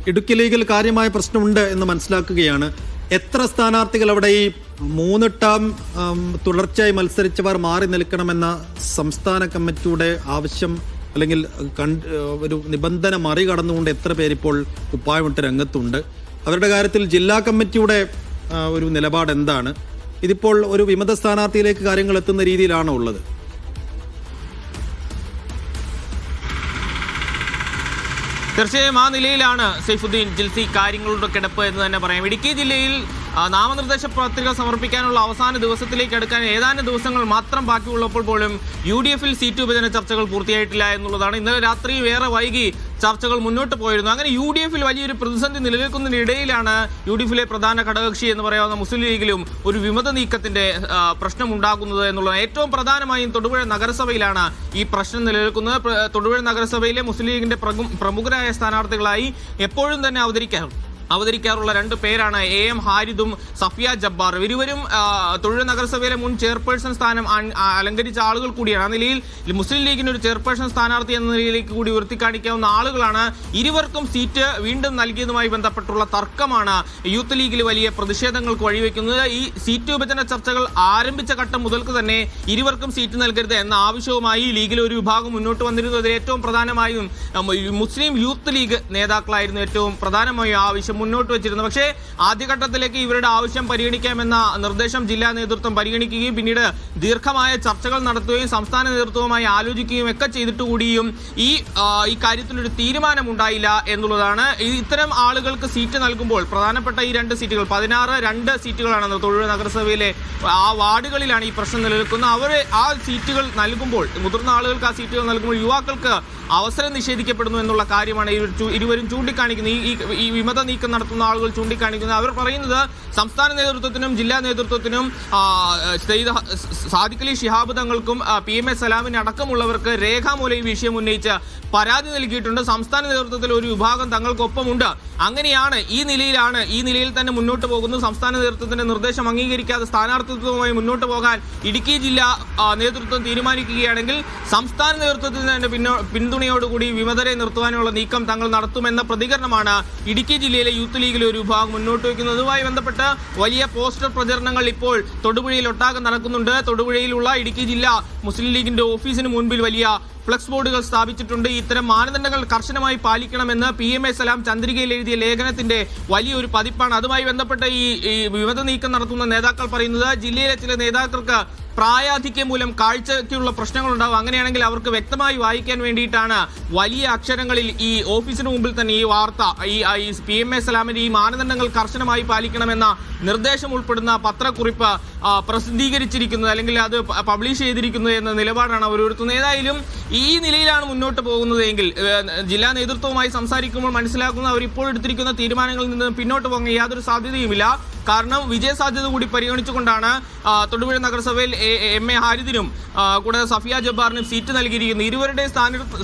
ഇടുക്കി ലീഗിൽ കാര്യമായ പ്രശ്നമുണ്ട് എന്ന് മനസ്സിലാക്കുകയാണ്. എത്ര സ്ഥാനാർത്ഥികൾ അവിടെ ഈ 3 ടേം തുടർച്ചയായി മത്സരിച്ചവർ മാറി നിൽക്കണമെന്ന സംസ്ഥാന കമ്മിറ്റിയുടെ ആവശ്യം അല്ലെങ്കിൽ ഒരു നിബന്ധന മറികടന്നുകൊണ്ട് എത്ര പേരിപ്പോൾ കുപ്പായമിട്ട് രംഗത്തുണ്ട്? അവരുടെ കാര്യത്തിൽ ജില്ലാ കമ്മിറ്റിയുടെ ഒരു നിലപാട് എന്താണ്? ഇതിപ്പോൾ ഒരു വിമത സ്ഥാനാർത്ഥിയിലേക്ക് കാര്യങ്ങൾ എത്തുന്ന രീതിയിലാണോ ഉള്ളത്? തീർച്ചയായും ആ നിലയിലാണ് സൈഫുദ്ദീൻ ജിൽസി കാര്യങ്ങളുടെ കിടപ്പ് എന്ന് തന്നെ പറയാം. ഇടുക്കി ജില്ലയിൽ നാമനിർദ്ദേശ പത്രിക സമർപ്പിക്കാനുള്ള അവസാന ദിവസത്തിലേക്ക് അടുക്കാൻ ഏതാനും ദിവസങ്ങൾ മാത്രം ബാക്കിയുള്ളപ്പോൾ പോലും UDF-ൽ സീറ്റ് വിഭജന ചർച്ചകൾ പൂർത്തിയായിട്ടില്ല എന്നുള്ളതാണ്. ഇന്നലെ രാത്രി വേറെ വൈകി ചർച്ചകൾ മുന്നോട്ട് പോയിരുന്നു. അങ്ങനെ UDF-ൽ വലിയൊരു പ്രതിസന്ധി നിലനിൽക്കുന്നതിനിടയിലാണ് UDF-ലെ പ്രധാന ഘടകകക്ഷി എന്ന് പറയാവുന്ന മുസ്ലിം ലീഗിലും ഒരു വിമത നീക്കത്തിന്റെ പ്രശ്നമുണ്ടാകുന്നത് എന്നുള്ളതാണ്. ഏറ്റവും പ്രധാനമായും തൊടുപുഴ നഗരസഭയിലാണ് ഈ പ്രശ്നം നിലനിൽക്കുന്നത്. തൊടുപുഴ നഗരസഭയിലെ മുസ്ലിം ലീഗിന്റെ പ്രമുഖരായ സ്ഥാനാർത്ഥികളായി എപ്പോഴും തന്നെ അവതരിക്കാറുള്ള 2 പേരാണ് AM ഹാരിദും സഫിയ ജബ്ബാർ. ഇരുവരും തൊഴിൽ നഗരസഭയിലെ മുൻ ചെയർപേഴ്സൺ സ്ഥാനം അലങ്കരിച്ച ആളുകൾ കൂടിയാണ്. ആ നിലയിൽ മുസ്ലിം ലീഗിന് ഒരു ചെയർപേഴ്സൺ സ്ഥാനാർത്ഥി എന്ന നിലയിലേക്ക് കൂടി ഉയർത്തിക്കാണിക്കാവുന്ന ആളുകളാണ്. ഇരുവർക്കും സീറ്റ് വീണ്ടും നൽകിയതുമായി ബന്ധപ്പെട്ടുള്ള തർക്കമാണ് യൂത്ത് ലീഗിൽ വലിയ പ്രതിഷേധങ്ങൾക്ക് വഴിവെക്കുന്നത്. ഈ സീറ്റ് വിഭജന ചർച്ചകൾ ആരംഭിച്ച ഘട്ടം മുതൽക്ക് തന്നെ ഇരുവർക്കും സീറ്റ് നൽകരുത് എന്ന ആവശ്യവുമായി ലീഗിലെ ഒരു വിഭാഗം മുന്നോട്ട് വന്നിരുന്നു. അതിൽ ഏറ്റവും പ്രധാനമായും മുസ്ലിം യൂത്ത് ലീഗ് നേതാക്കളായിരുന്നു ഏറ്റവും പ്രധാനമായും ആവശ്യം മുന്നോട്ട് വെച്ചിരുന്നു. പക്ഷേ ആദ്യഘട്ടത്തിലേക്ക് ഇവരുടെ ആവശ്യം പരിഗണിക്കാമെന്ന നിർദ്ദേശം ജില്ലാ നേതൃത്വം പരിഗണിക്കുകയും പിന്നീട് ദീർഘമായ ചർച്ചകൾ നടത്തുകയും സംസ്ഥാന നേതൃത്വവുമായി ആലോചിക്കുകയും ഒക്കെ ചെയ്തിട്ട് കൂടിയും ഈ കാര്യത്തിലൊരു തീരുമാനമുണ്ടായില്ല എന്നുള്ളതാണ്. ഇത്തരം ആളുകൾക്ക് സീറ്റ് നൽകുമ്പോൾ പ്രധാനപ്പെട്ട ഈ 2 സീറ്റുകൾ 16 സീറ്റുകളാണ് തൊഴിൽ നഗരസഭയിലെ ആ വാർഡുകളിലാണ് ഈ പ്രശ്നം നിലനിൽക്കുന്നത്. അവർ ആ സീറ്റുകൾ നൽകുമ്പോൾ മുതിർന്ന ആളുകൾക്ക് ആ സീറ്റുകൾ നൽകുമ്പോൾ യുവാക്കൾക്ക് അവസരം നിഷേധിക്കപ്പെടുന്നു എന്നുള്ള കാര്യമാണ് ഇരുവരും ചൂണ്ടിക്കാണിക്കുന്നത്. ഈ വിമത നീക്കം നടത്തുന്ന ആളുകൾ ചൂണ്ടിക്കാണിക്കുന്നത്. അവർ പറയുന്നത് സംസ്ഥാന നേതൃത്വത്തിനും ജില്ലാ നേതൃത്വത്തിനും സാദിഖ് അലി ശിഹാബ് തങ്ങൾക്കും PMA സലാമിന് അടക്കമുള്ളവർക്ക് രേഖാമൂലം ഈ വിഷയം ഉന്നയിച്ച് പരാതി നൽകിയിട്ടുണ്ട്. സംസ്ഥാന നേതൃത്വത്തിൽ ഒരു വിഭാഗം തങ്ങൾക്കൊപ്പമുണ്ട്. അങ്ങനെയാണ് ഈ നിലയിൽ തന്നെ മുന്നോട്ട് പോകുന്നു. സംസ്ഥാന നേതൃത്വത്തിന്റെ നിർദ്ദേശം അംഗീകരിക്കാതെ സ്ഥാനാർത്ഥിത്വവുമായി മുന്നോട്ട് പോകാൻ ഇടുക്കി ജില്ലാ നേതൃത്വം തീരുമാനിക്കുകയാണെങ്കിൽ സംസ്ഥാന നേതൃത്വത്തിന് തന്നെ പിന്തുണയോടുകൂടി വിമതരെ നിർത്തുവാനുള്ള നീക്കം തങ്ങൾ നടത്തുമെന്ന പ്രതികരണമാണ് ഇടുക്കി ജില്ലയിലെ യൂത്ത് ലീഗിലെ ഒരു വിഭാഗം മുന്നോട്ട് വയ്ക്കുന്നത്. അതുമായി ബന്ധപ്പെട്ട് വലിയ പോസ്റ്റർ പ്രചരണങ്ങൾ ഇപ്പോൾ തൊടുപുഴയിൽ ഒട്ടാകെ നടക്കുന്നുണ്ട്. തൊടുപുഴയിലുള്ള ഇടുക്കി ജില്ലാ മുസ്ലിം ലീഗിന്റെ ഓഫീസിന് മുൻപിൽ വലിയ ഫ്ലക്സ് ബോർഡുകൾ സ്ഥാപിച്ചിട്ടുണ്ട്. ഇത്തരം മാനദണ്ഡങ്ങൾ കർശനമായി പാലിക്കണമെന്ന് PMA സലാം ചന്ദ്രികയിൽ എഴുതിയ ലേഖനത്തിന്റെ വലിയൊരു പതിപ്പാണ്. അതുമായി ബന്ധപ്പെട്ട് ഈ വിമത നീക്കം നടത്തുന്ന നേതാക്കൾ പറയുന്നത് ജില്ലയിലെ ചില നേതാക്കൾക്ക് പ്രായാധിക്യം മൂലം കാഴ്ചയ്ക്കുള്ള പ്രശ്നങ്ങളുണ്ടാവും. അങ്ങനെയാണെങ്കിൽ അവർക്ക് വ്യക്തമായി വായിക്കാൻ വേണ്ടിയിട്ടാണ് വലിയ അക്ഷരങ്ങളിൽ ഈ ഓഫീസിന് മുമ്പിൽ തന്നെ ഈ വാർത്ത ഈ PMA സലാമിന്റെ ഈ മാനദണ്ഡങ്ങൾ കർശനമായി പാലിക്കണമെന്ന നിർദ്ദേശം ഉൾപ്പെടുന്ന പത്രക്കുറിപ്പ് പ്രസിദ്ധീകരിച്ചിരിക്കുന്നത് അല്ലെങ്കിൽ അത് പബ്ലിഷ് ചെയ്തിരിക്കുന്നത് എന്ന നിലപാടാണ് അവർ ഉയർത്തുന്നത്. ഏതായാലും ഈ നിലയിലാണ് മുന്നോട്ട് പോകുന്നതെങ്കിൽ ജില്ലാ നേതൃത്വവുമായി സംസാരിക്കുമ്പോൾ മനസ്സിലാക്കുന്ന അവർ ഇപ്പോൾ എടുത്തിരിക്കുന്ന തീരുമാനങ്ങളിൽ നിന്ന് പിന്നോട്ട് പോകാൻ യാതൊരു സാധ്യതയുമില്ല. കാരണം വിജയസാധ്യത കൂടി പരിഗണിച്ചുകൊണ്ടാണ് തൊടുപുഴ നഗരസഭയിൽ MA ഹാരിദിനും കൂടാതെ സഫിയ ജബ്ബാറിനും സീറ്റ് നൽകിയിരിക്കുന്നത്. ഇരുവരുടെ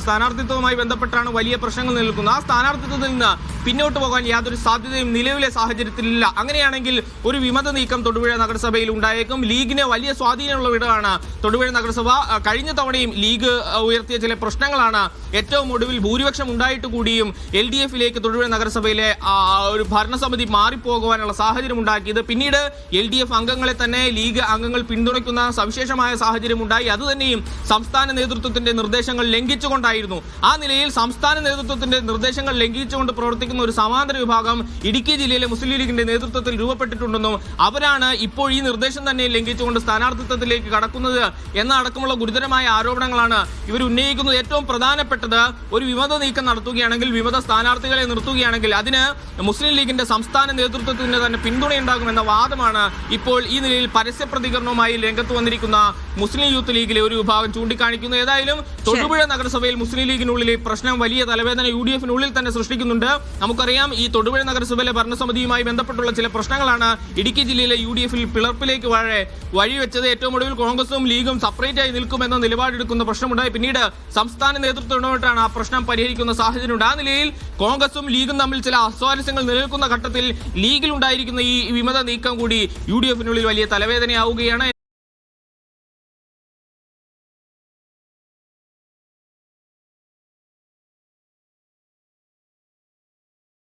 സ്ഥാനാർത്ഥിത്വവുമായി ബന്ധപ്പെട്ടാണ് വലിയ പ്രശ്നങ്ങൾ നിൽക്കുന്നത്. ആ സ്ഥാനാർത്ഥിത്വത്തിൽ നിന്ന് പിന്നോട്ട് പോകാൻ യാതൊരു സാധ്യതയും നിലവിലെ സാഹചര്യത്തിലില്ല. അങ്ങനെയാണെങ്കിൽ ഒരു വിമത നീക്കം തൊടുപുഴ നഗരസഭയിൽ ഉണ്ടായേക്കും. ലീഗിന് വലിയ സ്വാധീനമുള്ള ഇടമാണ് തൊടുപുഴ നഗരസഭ. കഴിഞ്ഞ തവണയും ലീഗ് ഉയർത്തിയ ചില പ്രശ്നങ്ങളാണ് ഏറ്റവും ഒടുവിൽ ഭൂരിപക്ഷം ഉണ്ടായിട്ട് കൂടിയും LDF-ലേക്ക് തൊടുപുഴ നഗരസഭയിലെ ഒരു ഭരണസമിതി മാറിപ്പോകുവാനുള്ള സാഹചര്യം ഉണ്ടാക്കിയത്. പിന്നീട് LDF അംഗങ്ങളെ തന്നെ ലീഗ് അംഗങ്ങൾ പിന്തുണയ്ക്കുന്ന സവിശേഷമായ സാഹചര്യം ഉണ്ടായി. അതുതന്നെയും സംസ്ഥാന നേതൃത്വത്തിന്റെ നിർദ്ദേശങ്ങൾ ലംഘിച്ചുകൊണ്ടായിരുന്നു. ആ നിലയിൽ സംസ്ഥാന നേതൃത്വത്തിന്റെ നിർദ്ദേശങ്ങൾ ലംഘിച്ചുകൊണ്ട് പ്രവർത്തിക്കുന്ന ഒരു സമാന്തര വിഭാഗം ഇടുക്കി ജില്ലയിലെ മുസ്ലിം ലീഗിന്റെ നേതൃത്വത്തിൽ രൂപപ്പെട്ടിട്ടുണ്ടെന്നും അവരാണ് ഇപ്പോൾ ഈ നിർദ്ദേശം തന്നെ ലംഘിച്ചുകൊണ്ട് സ്ഥാനാർത്ഥിത്വത്തിലേക്ക് കടക്കുന്നത് എന്നടക്കമുള്ള ഗുരുതരമായ ആരോപണങ്ങളാണ് ഇവർ ഉന്നയിക്കുന്നത്. ഏറ്റവും പ്രധാനപ്പെട്ടത് ഒരു വിമത നീക്കം നടത്തുകയാണെങ്കിൽ വിമത സ്ഥാനാർത്ഥികളെ നിർത്തുകയാണെങ്കിൽ അതിന് മുസ്ലിം ലീഗിന്റെ സംസ്ഥാന നേതൃത്വത്തിന് തന്നെ പിന്തുണയുണ്ടാകുമെന്ന വാദമാണ് ഇപ്പോൾ ഈ നിലയിൽ പരസ്യ പ്രതികരണവുമായി രംഗത്ത് വന്നിരിക്കുന്ന മുസ്ലിം യൂത്ത് ലീഗിലെ ഒരു വിഭാഗം ചൂണ്ടിക്കാണിക്കുന്നു. ഏതായാലും തൊടുപുഴ നഗരസഭയിൽ മുസ്ലിം ലീഗിനുള്ളിലെ പ്രശ്നം വലിയ തലവേദന UDF-നുള്ളിൽ തന്നെ സൃഷ്ടിക്കുന്നുണ്ട്. നമുക്കറിയാം ഈ തൊടുപുഴ നഗരസഭയിലെ ഭരണസമിതിയുമായി ബന്ധപ്പെട്ടുള്ള ചില പ്രശ്നങ്ങളാണ് ഇടുക്കി ജില്ലയിലെ UDF-ൽ പിളർപ്പിലേക്ക് വഴിവെച്ചത്. ഏറ്റവും ഒടുവിൽ കോൺഗ്രസും ലീഗും സെപ്പറേറ്റ് ആയി നിൽക്കുമെന്ന നിലപാടെടുക്കുന്ന പ്രശ്നമുണ്ടായി. പിന്നീട് സംസ്ഥാന നേതൃത്വം ഇടപെട്ടാണ് ആ പ്രശ്നം പരിഹരിക്കുന്ന സാഹചര്യമുണ്ട്. ആ നിലയിൽ കോൺഗ്രസും ലീഗും തമ്മിൽ ചില അസ്വാരസ്യങ്ങൾ നിലനിൽക്കുന്ന ഘട്ടത്തിൽ ലീഗിൽ ഉണ്ടായിരിക്കുന്ന ഈ വിമത നീക്കം കൂടി UDF-നുള്ളിൽ വലിയ തലവേദനയാവുകയാണ്.